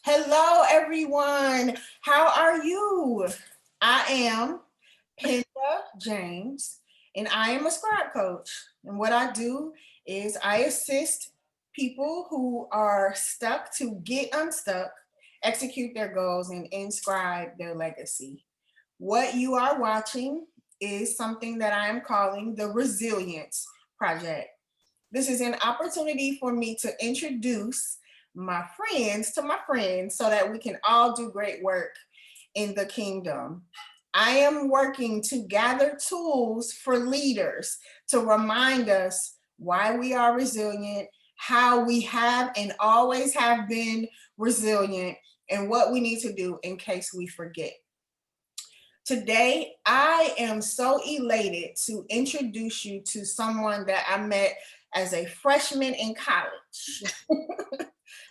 Hello, everyone. How are you? I am Penda James, and I am a scribe coach. And what I do is I assist people who are stuck to get unstuck, execute their goals, and inscribe their legacy. What you are watching is something that I am calling the Resilience Project. This is an opportunity for me to introduce my friends to my friends so that we can all do great work in the kingdom. I am working to gather tools for leaders to remind us why we are resilient, how we have and always have been resilient, and what we need to do in case we forget. Today, I am so elated to introduce you to someone that I met as a freshman in college.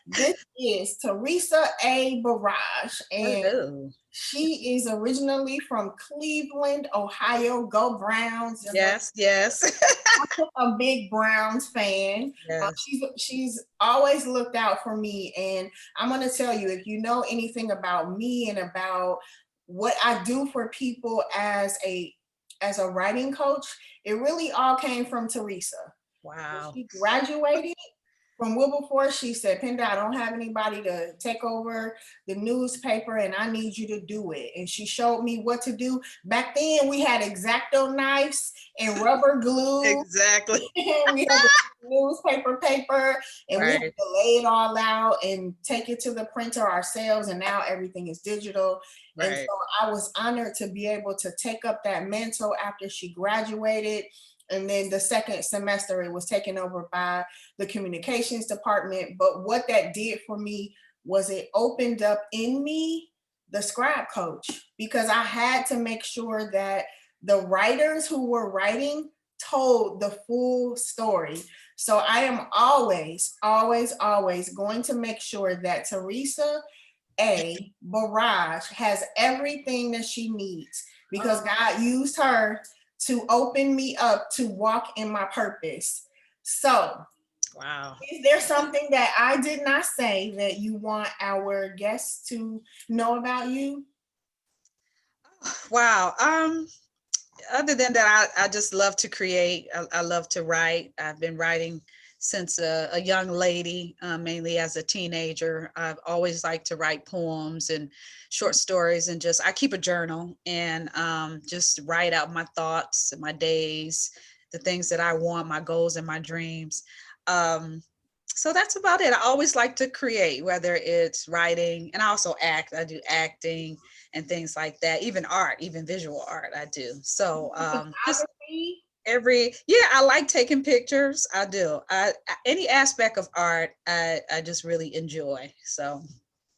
This is Teresa A. Barrage, and Hello. she is originally from Cleveland, Ohio. Go Browns! You know, Yes, yes. a big Browns fan. Yes. She's always looked out for me, and I'm gonna tell you, if you know anything about me and about what I do for people as a writing coach, it really all came from Teresa. When Wow. she graduated from Wilberforce, she said, Penda, I don't have anybody to take over the newspaper and I need you to do it. And she showed me what to do. Back then, we had X-Acto knives and rubber glue. Exactly. We had the newspaper paper and we had Right. to lay it all out and take it to the printer ourselves. And now everything is digital. And so Right. I was honored to be able to take up that mantle after she graduated. And then the second semester, it was taken over by the communications department. But what that did for me was it opened up in me the scribe coach because I had to make sure that the writers who were writing told the full story. So I am always, always, always going to make sure that Teresa A. Barrage has everything that she needs because Oh, God used her to open me up to walk in my purpose. So, wow. is there something that I did not say that you want our guests to know about you? Wow. Other than that, I just love to create. I love to write. I've been writing since a young lady, mainly as a teenager. I've always liked to write poems and short stories, and just I keep a journal and just write out my thoughts and my days, the things that I want, my goals and my dreams. Um, so that's about it. I always like to create, whether it's writing, and I also act. I do acting and things like that. Even art, even visual art, I do. So just Photography? yeah, I like taking pictures. I do. Any aspect of art, I just really enjoy. So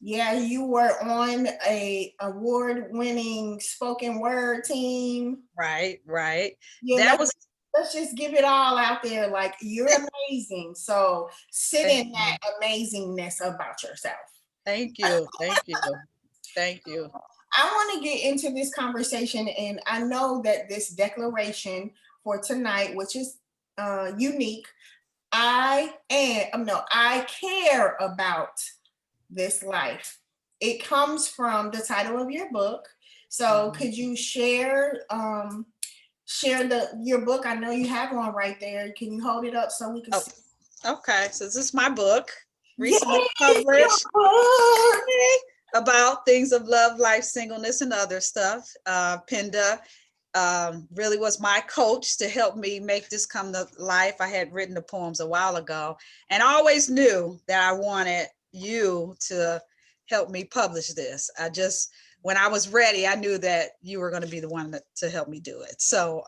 Yeah, you were on a award-winning spoken word team. right, right. Yeah, That was let's just give it all out there. Like you're amazing. So sit thank in you, that amazingness about yourself. thank you, thank you, thank you. I want to get into this conversation, and I know that this declaration for tonight, which is unique, I am no, I care about this life. It comes from the title of your book. So Mhm. could you share the your book? I know you have one right there. Can you hold it up so we can Oh, see? okay. So this is my book, Yay, recently your published. book! Yay. About things of love, life, singleness, and other stuff. Pinda really was my coach to help me make this come to life. I had written the poems a while ago, and I always knew that I wanted you to help me publish this. When I was ready, I knew that you were going to be the one to help me do it. So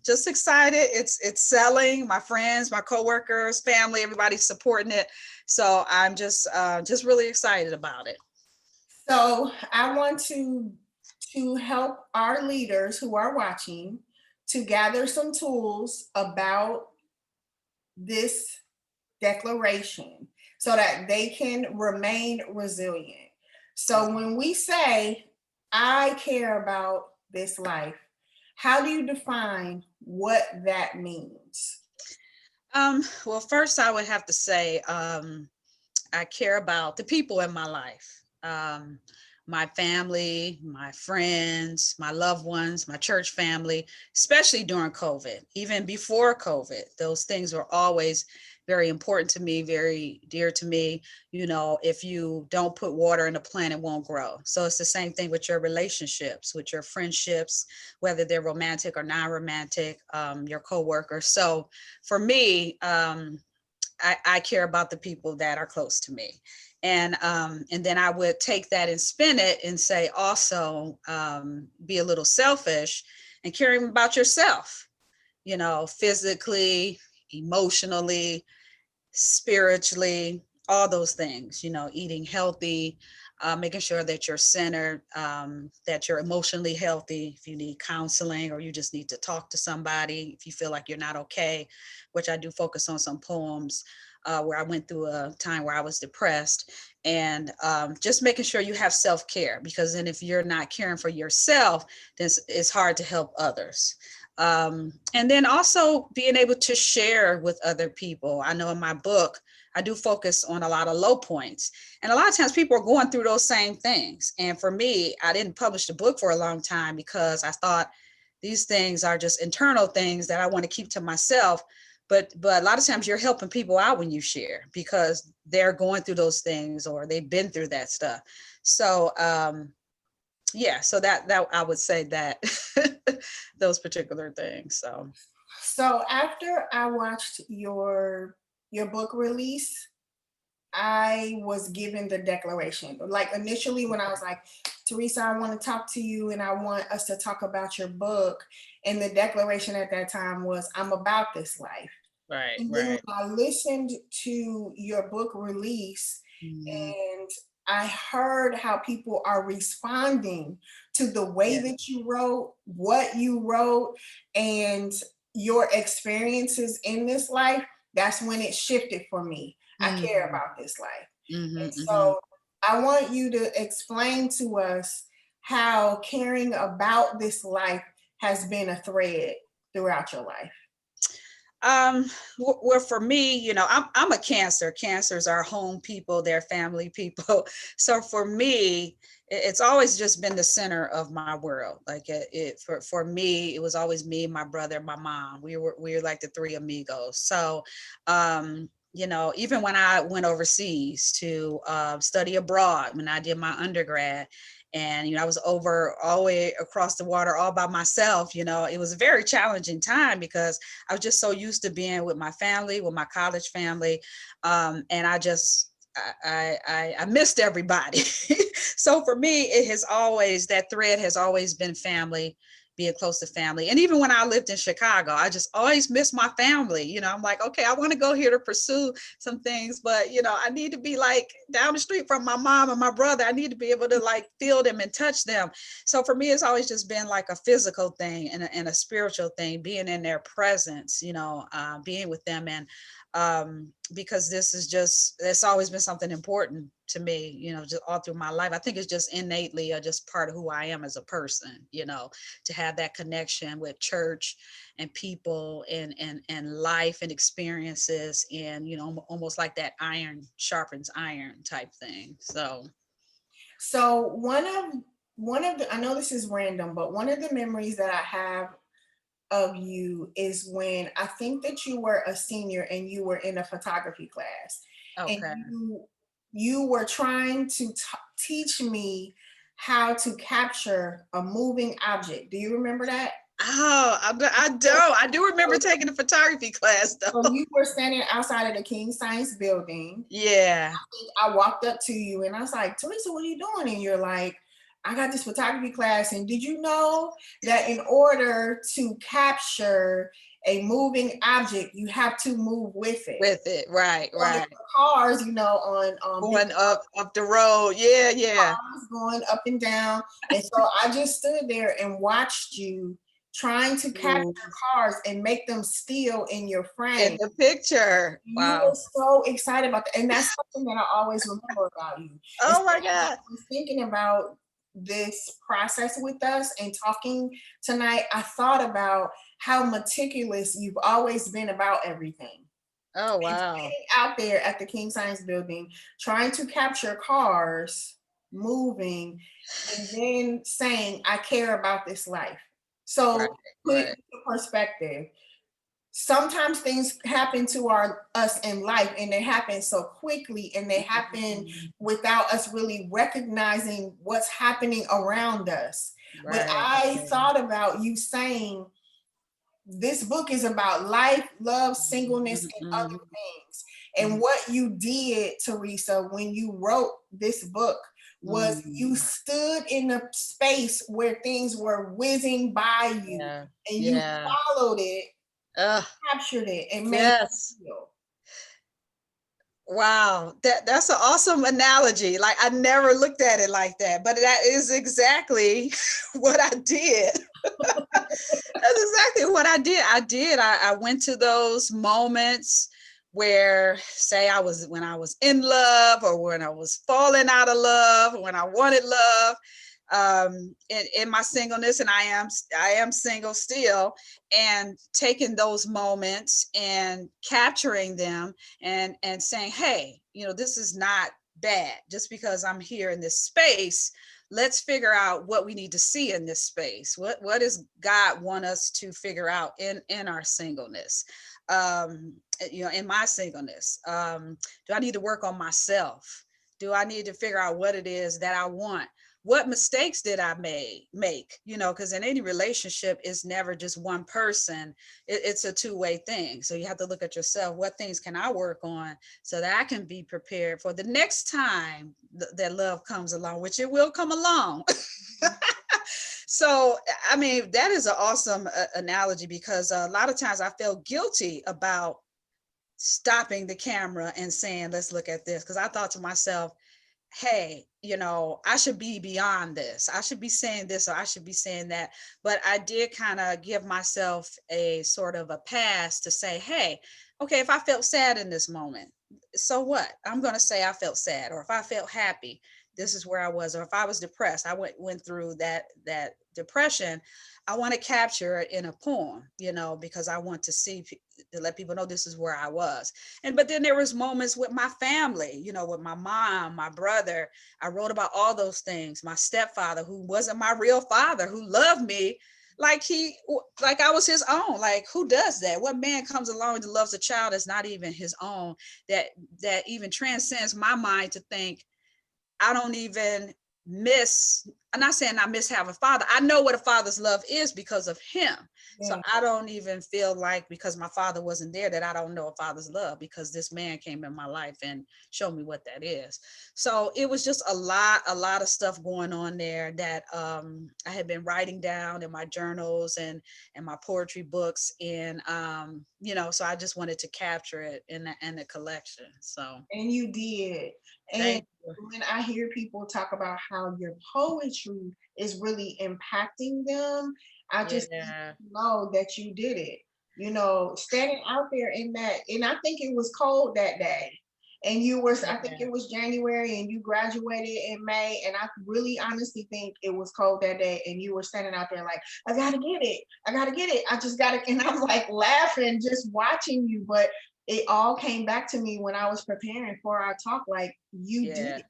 just excited. It's selling. My friends, my coworkers, family, everybody's supporting it. So I'm just really excited about it. So I want to help our leaders who are watching to gather some tools about this declaration so that they can remain resilient. So when we say, I care about this life, how do you define what that means? Well, first I would have to say I care about the people in my life. um, my family, my friends, my loved ones, my church family, especially during COVID. Even before COVID, those things were always very important to me, very dear to me. You know, if you don't put water in a plant, it won't grow. So it's the same thing with your relationships, with your friendships, whether they're romantic or non-romantic, your coworkers. So for me, I care about the people that are close to me. And then I would take that and spin it and say, also, be a little selfish and caring about yourself, you know, physically, emotionally, spiritually, all those things, you know, eating healthy, making sure that you're centered, that you're emotionally healthy. If you need counseling or you just need to talk to somebody, if you feel like you're not okay, which I do focus on some poems where I went through a time where I was depressed, and just making sure you have self-care, because then if you're not caring for yourself, then it's hard to help others. And then also being able to share with other people. I know in my book, I do focus on a lot of low points. And a lot of times people are going through those same things. And for me, I didn't publish the book for a long time because I thought these things are just internal things that I want to keep to myself. But a lot of times you're helping people out when you share, because they're going through those things or they've been through that stuff. So yeah, so that I would say that those particular things. So So after I watched your book release, I was given the declaration. Like initially, when I was like, Teresa, I want to talk to you and I want us to talk about your book. And the declaration at that time was, I'm about this life. right, And then when right. I listened to your book release Mhm. and I heard how people are responding to the way Yeah. that you wrote, what you wrote, and your experiences in this life, that's when it shifted for me. I care Mhm. about this life. Mhm. And Mhm. so I want you to explain to us how caring about this life has been a thread throughout your life. Um, well, for me, you know, I'm a Cancer. Cancers are home people, they're family people. So for me, it's always just been the center of my world. Like for me, it was always me, my brother, my mom. We were like the three amigos. So, you know, even when I went overseas to study abroad, when I did my undergrad, and you know, I was over all the way across the water all by myself. You know, it was a very challenging time because I was just so used to being with my family, with my college family, and I missed everybody. So for me, it has always, that thread has always been family, being close to family. And even when I lived in Chicago, I just always missed my family. You know, I'm like, okay, I want to go here to pursue some things, but you know, I need to be like down the street from my mom and my brother. I need to be able to like feel them and touch them. So for me, it's always just been like a physical thing and a spiritual thing, being in their presence, you know, being with them. And because this is just, it's always been something important to me, you know, just all through my life. I think it's just innately just part of who I am as a person, you know, to have that connection with church and people and life and experiences, and you know, almost like that iron sharpens iron type thing. So So one of the, I know this is random, but one of the memories that I have of you is when I think that you were a senior and you were in a photography class and okay. you were trying to teach me how to capture a moving object. Do you remember that? Oh, I don't. I do remember taking a photography class So though. you were standing outside of the King Science building. Yeah. I walked up to you and I was like, Teresa, what are you doing? And you're like, I got this photography class. And did you know that in order to capture a moving object, you have to move with it? With it. Right, So there right. were cars, you know, on big Going up the road. Yeah, yeah. cars going up and down. And so I just stood there and watched you trying to capture Ooh, cars and make them still in your in frame. the picture. You Wow. were so excited about that. And that's something that I always remember about you. And so Oh my as I God. was thinking about this process with us and talking tonight, I thought about how meticulous you've always been about everything. Oh And wow. standing out there at the King Science Building, trying to capture cars, moving, and then saying, I care about this life. Right, So put it right. into perspective. Sometimes things happen to us in life, and they happen so quickly, and they happen Mhm. without us really recognizing what's happening around us. But Right. I Right. thought about you saying this book is about life, love, singleness, Mhm, and other mhm, things. And mhm, what you did, Teresa, when you wrote this book was you mhm. stood in a space where things were whizzing by you, Yeah. and you Yeah. followed it, Uh, captured it, and made yes. it real. Wow, that's an awesome analogy. Like I never looked at it like that, but that is exactly what I did. That's exactly what I did. I went to those moments where, say, when I was in love, or when I was falling out of love, or when I wanted love, in my singleness, and I am single still, and taking those moments and capturing them, and saying, hey, this is not bad just because I'm here in this space. Let's figure out what we need to see in this space. What does God want us to figure out in our singleness? In my singleness, do I need to work on myself? Do I need to figure out what it is that I want? What mistakes did I make? Because in any relationship, it's never just one person. It's a two-way thing. So you have to look at yourself. What things can I work on so that I can be prepared for the next time that love comes along, which it will come along. So, I mean, that is an awesome analogy, because a lot of times I felt guilty about stopping the camera and saying, let's look at this. Because I thought to myself, hey, I should be beyond this. I should be saying this, or I should be saying that. But I did kind of give myself a sort of a pass to say, hey, okay, if I felt sad in this moment, so what? I'm going to say I felt sad. Or if I felt happy, this is where I was. Or if I was depressed, I went through that depression. I want to capture it in a poem, because I want to let people know this is where I was. But then there was moments with my family, with my mom, my brother. I wrote about all those things. My stepfather, who wasn't my real father, who loved me like I was his own. Like, who does that? What man comes along and loves a child that's not even his own, that even transcends my mind to think, I don't even miss, I'm not saying I miss having a father. I know what a father's love is because of him. So Yeah. I don't even feel like, because my father wasn't there, that I don't know a father's love, because this man came in my life and showed me what that is. So it was just a lot of stuff going on there that I had been writing down in my journals and my poetry books. And so I just wanted to capture it in the collection. So And you did. And thank you. when I hear people talk about how your poetry is really impacting them, I just Yeah. know that you did it. Standing out there in that, and I think it was cold that day. And I think Yeah. it was January, and you graduated in May. And I really honestly think it was cold that day. And you were standing out there like, I gotta get it. I gotta get it. I just gotta. And I'm like laughing, just watching you. But it all came back to me when I was preparing for our talk. Like, you did Yeah. it.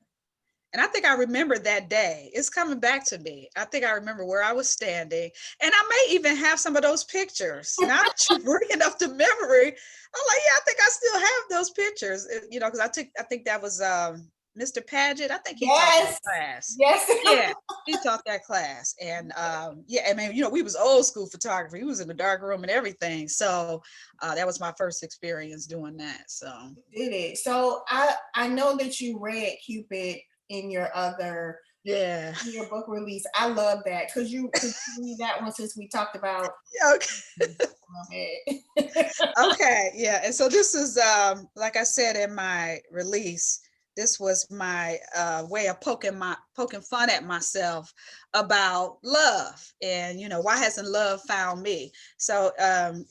And I think I remember that day. It's coming back to me. I think I remember where I was standing. And I may even have some of those pictures. Now that you bring it up to memory, I'm like, yeah, I think I still have those pictures. Because I think that was Mr. Paget. I think he taught that Yes. class. Yes. Yeah, he taught that class. And yeah, I mean, we was old school photography. He was in the dark room and everything. So that was my first experience doing that. So Did it. So I know that you read Cupid in yeah. your book release. I love that. Could you read that one since we talked about Okay. it? Okay, yeah. And so this is like I said in my release, this was my way of poking fun at myself about love. And why hasn't love found me? So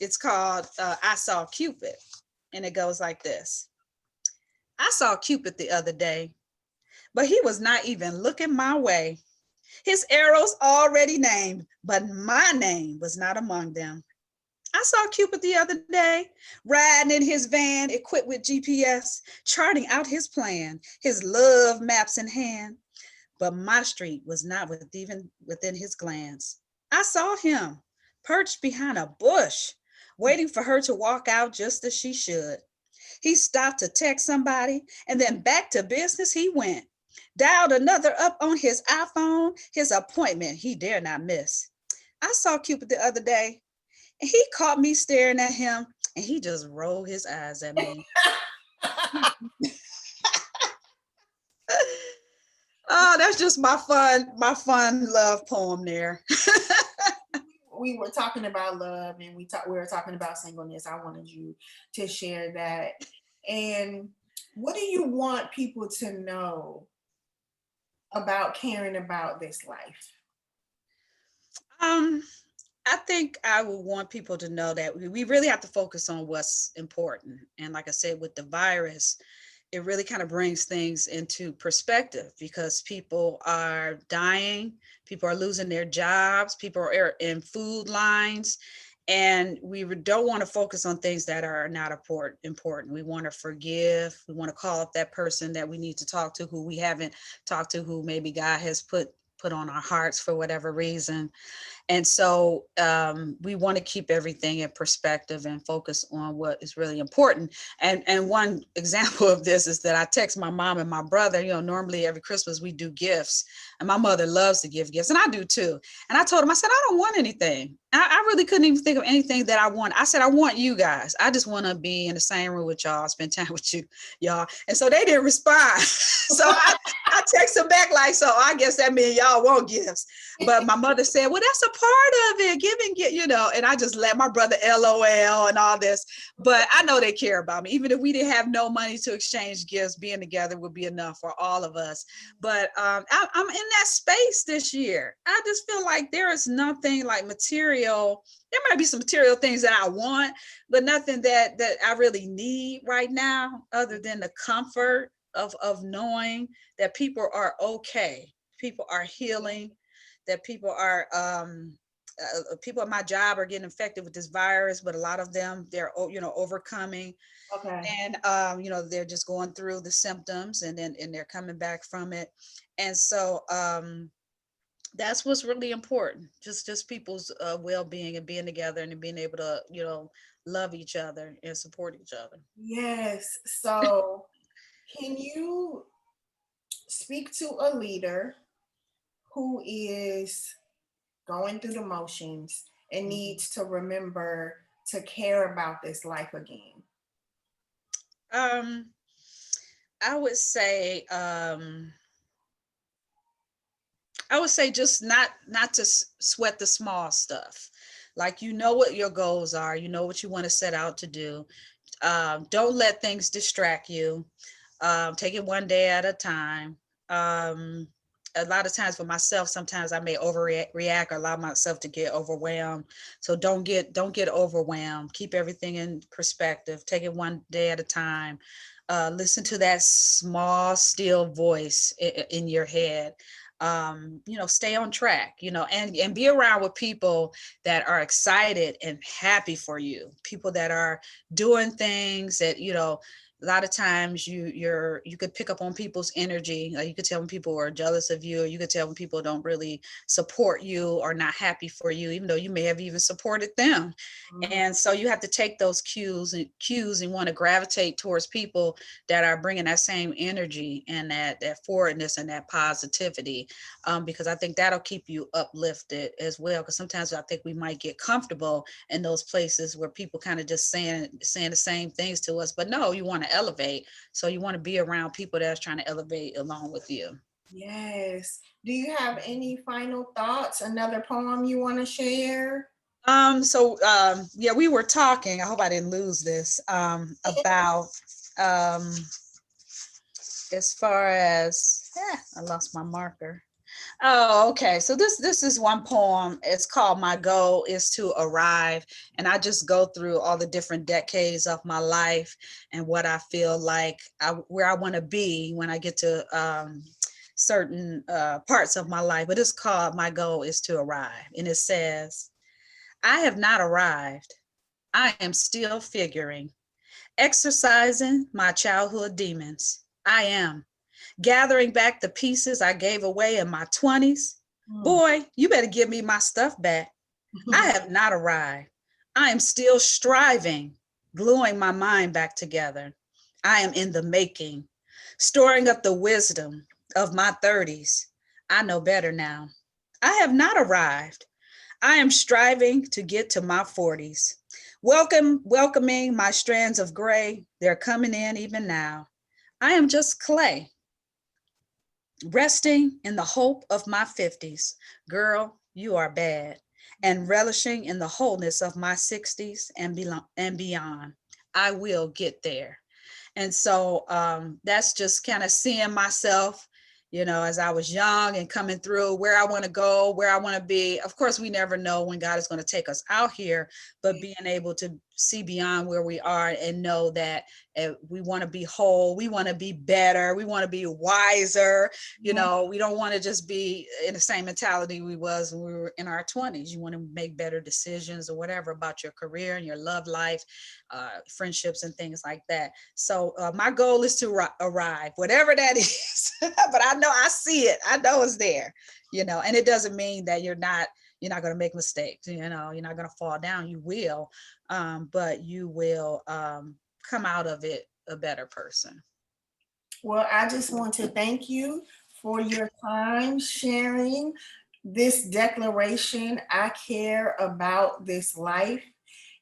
it's called I Saw Cupid. And it goes like this. I saw Cupid the other day, but he was not even looking my way. His arrows already named, but my name was not among them. I saw Cupid the other day, riding in his van equipped with GPS, charting out his plan, his love maps in hand. but my street was not even within his glance. I saw him perched behind a bush, waiting for her to walk out just as she should. He stopped to text somebody, and then back to business he went. Dialed another up on his iPhone, his appointment he dare not miss. I saw Cupid the other day, and he caught me staring at him, and he just rolled his eyes at me. Oh, that's just my fun love poem there. We were talking about love, and we were talking about singleness. I wanted you to share that. And what do you want people to know about caring about this life? Um, I think I would want people to know that we really have to focus on what's important. And like I said, with the virus, it really kind of brings things into perspective because people are dying, people are losing their jobs, people are in food lines, and we don't want to focus on things that are not important. We want to forgive. We want to call up that person that we need to talk to, who we haven't talked to, who maybe God has put on our hearts for whatever reason. And so we want to keep everything in perspective and focus on what is really important. And one example of this is that I text my mom and my brother. Normally every Christmas we do gifts, and my mother loves to give gifts, and I do too. And I told him, I said, I don't want anything. I really couldn't even think of anything that I want. I said, I want you guys. I just want to be in the same room with y'all, spend time with you, y'all. And so they didn't respond. So I text them back like, so I guess that means y'all want gifts. But my mother said, well, that's a part of it, and I just let my brother LOL and all this. But I know they care about me. Even if we didn't have no money to exchange gifts, being together would be enough for all of us. But I'm in that space this year. I just feel like there is nothing like material. There might be some material things that I want, but nothing that I really need right now, other than the comfort of knowing that people are okay, people are healing, that people at my job are getting infected with this virus, but a lot of them they're overcoming, Okay. and they're just going through the symptoms, and they're coming back from it. And so that's what's really important, just people's well-being and being together and being able to love each other and support each other. Yes. So, can you speak to a leader who is going through the motions and needs to remember to care about this life again? um I would say just not to sweat the small stuff. Like, what your goals are, what you want to set out to do. Don't let things distract you. Take it one day at a time. Um, a lot of times for myself, sometimes I may overreact or allow myself to get overwhelmed. So don't get overwhelmed. Keep everything in perspective. Take it one day at a time. Listen to that small, still voice in your head. Stay on track, and be around with people that are excited and happy for you, people that are doing things that, a lot of times you could pick up on people's energy. Like, you could tell when people are jealous of you, or you could tell when people don't really support you or not happy for you, even though you may have even supported them. And so you have to take those cues and want to gravitate towards people that are bringing that same energy and that forwardness and that positivity, because I think that'll keep you uplifted as well. Because sometimes I think we might get comfortable in those places where people kind of just saying the same things to us. But no, you want to elevate. So you want to be around people that's trying to elevate along with you. Yes. Do you have any final thoughts? Another poem you want to share? Yeah, we were talking, I hope I didn't lose this, about as far as, I lost my marker. Oh, okay. So this is one poem. It's called "My Goal Is to Arrive," and I just go through all the different decades of my life and what I feel like where I want to be when I get to certain parts of my life. But it's called "My Goal Is to Arrive," and it says, "I have not arrived. I am still figuring, exercising my childhood demons. I am gathering back the pieces I gave away in my 20s. Mm. Boy, you better give me my stuff back. I have not arrived. I am still striving, gluing my mind back together. I am in the making, storing up the wisdom of my 30s. I know better now. I have not arrived. I am striving to get to my 40s. Welcoming my strands of gray. They're coming in even now. I am just clay, resting in the hope of my 50s. Girl, you are bad. And relishing in the wholeness of my 60s and beyond. I will get there. And so that's just kind of seeing myself, as I was young and coming through, where I want to go, where I want to be. Of course, we never know when God is going to take us out here, but being able to see beyond where we are and know that we want to be whole, we want to be better, we want to be wiser. We don't want to just be in the same mentality we was when we were in our 20s. You want to make better decisions or whatever about your career and your love life, friendships and things like that. So my goal is to arrive, whatever that is. But I know I see it. I know it's there, and it doesn't mean that you're not going to make mistakes. You're not going to fall down. You will, but you will come out of it a better person. Well, I just want to thank you for your time sharing this declaration. I care about this life.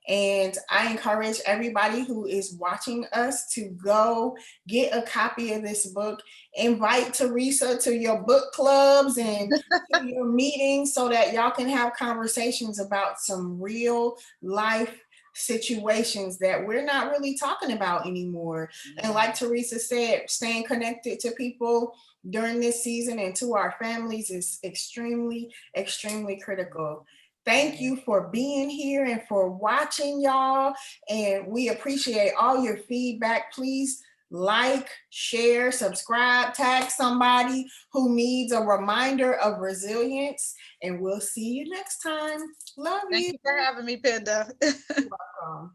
And I encourage everybody who is watching us to go get a copy of this book. Invite Teresa to your book clubs and to your meetings so that y'all can have conversations about some real life situations that we're not really talking about anymore. And like Teresa said, staying connected to people during this season and to our families is extremely, extremely critical. Thank you for being here and for watching, y'all. And we appreciate all your feedback. Please like, share, subscribe, tag somebody who needs a reminder of resilience. And we'll see you next time. Love Thank you. you for having me, Penda. You're welcome.